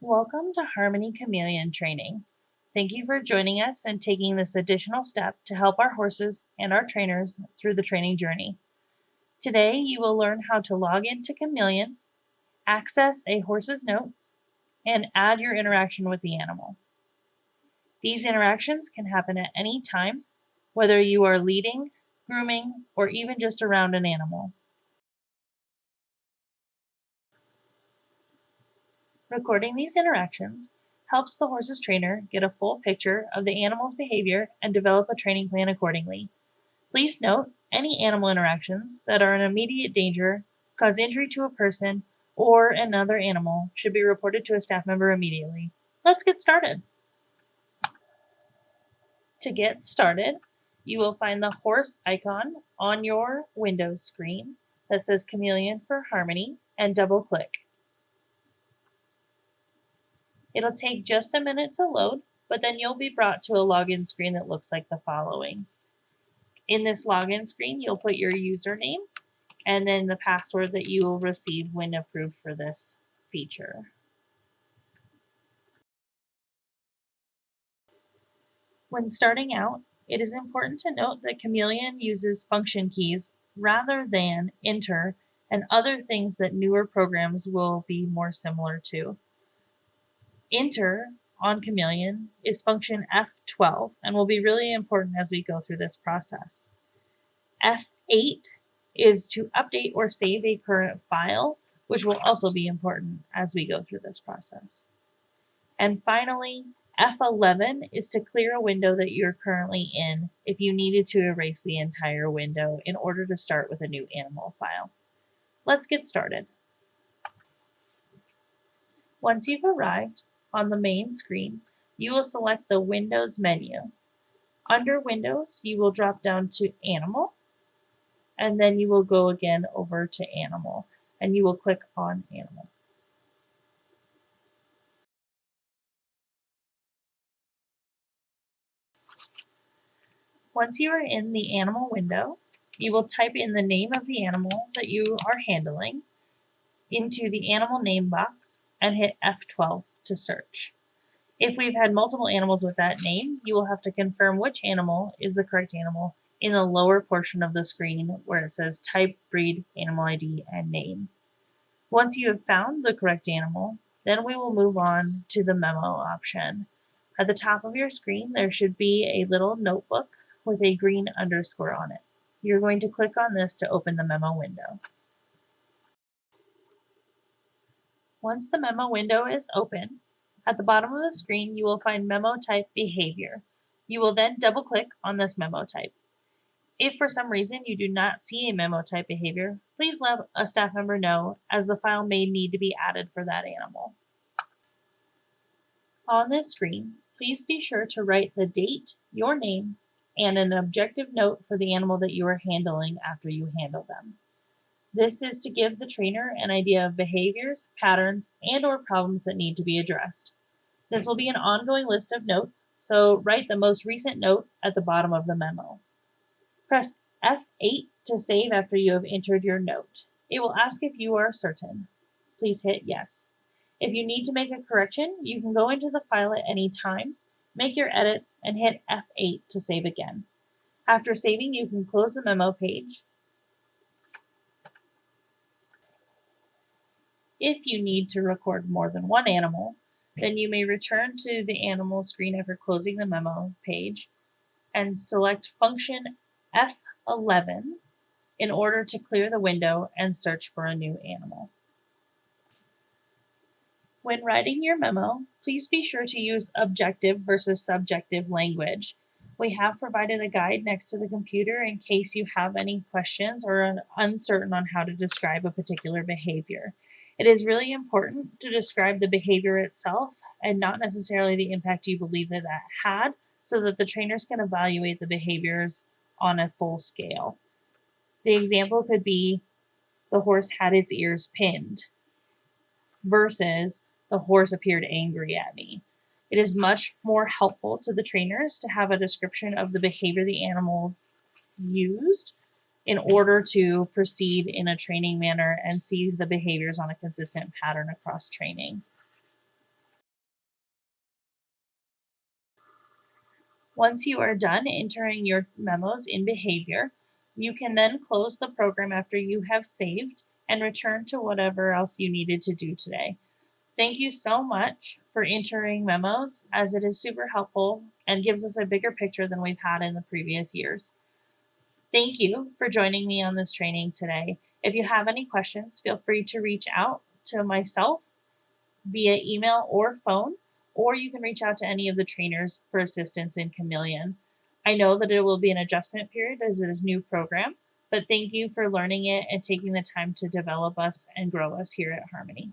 Welcome to Harmony Chameleon training. Thank you for joining us and taking this additional step to help our horses and our trainers through the training journey. Today, you will learn how to log into Chameleon, access a horse's notes, and add your interaction with the animal. These interactions can happen at any time, whether you are leading, grooming, or even just around an animal. Recording these interactions helps the horse's trainer get a full picture of the animal's behavior and develop a training plan accordingly. Please note, any animal interactions that are an immediate danger, cause injury to a person or another animal should be reported to a staff member immediately. Let's get started. To get started, you will find the horse icon on your Windows screen that says Chameleon for Harmony and double click. It'll take just a minute to load, but then you'll be brought to a login screen that looks like the following. In this login screen, you'll put your username and then the password that you will receive when approved for this feature. When starting out, it is important to note that Chameleon uses function keys rather than enter and other things that newer programs will be more similar to. Enter on Chameleon is function F12 and will be really important as we go through this process. F8 is to update or save a current file, which will also be important as we go through this process. And finally, F11 is to clear a window that you're currently in if you needed to erase the entire window in order to start with a new animal file. Let's get started. Once you've arrived on the main screen, you will select the Windows menu. Under Windows, you will drop down to Animal, and then you will go again over to Animal, and you will click on Animal. Once you are in the Animal window, you will type in the name of the animal that you are handling into the animal name box and hit F12 to search. If we've had multiple animals with that name, you will have to confirm which animal is the correct animal in the lower portion of the screen where it says type, breed, animal ID, and name. Once you have found the correct animal, then we will move on to the memo option. At the top of your screen, there should be a little notebook with a green underscore on it. You're going to click on this to open the memo window. Once the memo window is open, at the bottom of the screen, you will find memo type behavior. You will then double click on this memo type. If for some reason you do not see a memo type behavior, please let a staff member know, as the file may need to be added for that animal. On this screen, please be sure to write the date, your name, and an objective note for the animal that you are handling after you handle them. This is to give the trainer an idea of behaviors, patterns, and/or problems that need to be addressed. This will be an ongoing list of notes, so write the most recent note at the bottom of the memo. Press F8 to save after you have entered your note. It will ask if you are certain. Please hit yes. If you need to make a correction, you can go into the file at any time, make your edits, and hit F8 to save again. After saving, you can close the memo page. If you need to record more than one animal, then you may return to the animal screen after closing the memo page and select function F11 in order to clear the window and search for a new animal. When writing your memo, please be sure to use objective versus subjective language. We have provided a guide next to the computer in case you have any questions or are uncertain on how to describe a particular behavior. It is really important to describe the behavior itself and not necessarily the impact you believe that that had, so that the trainers can evaluate the behaviors on a full scale. The example could be the horse had its ears pinned versus the horse appeared angry at me. It is much more helpful to the trainers to have a description of the behavior the animal used in order to proceed in a training manner and see the behaviors on a consistent pattern across training. Once you are done entering your memos in behavior, you can then close the program after you have saved and return to whatever else you needed to do today. Thank you so much for entering memos, as it is super helpful and gives us a bigger picture than we've had in the previous years. Thank you for joining me on this training today. If you have any questions, feel free to reach out to myself via email or phone, or you can reach out to any of the trainers for assistance in Chameleon. I know that it will be an adjustment period as it is a new program, but thank you for learning it and taking the time to develop us and grow us here at Harmony.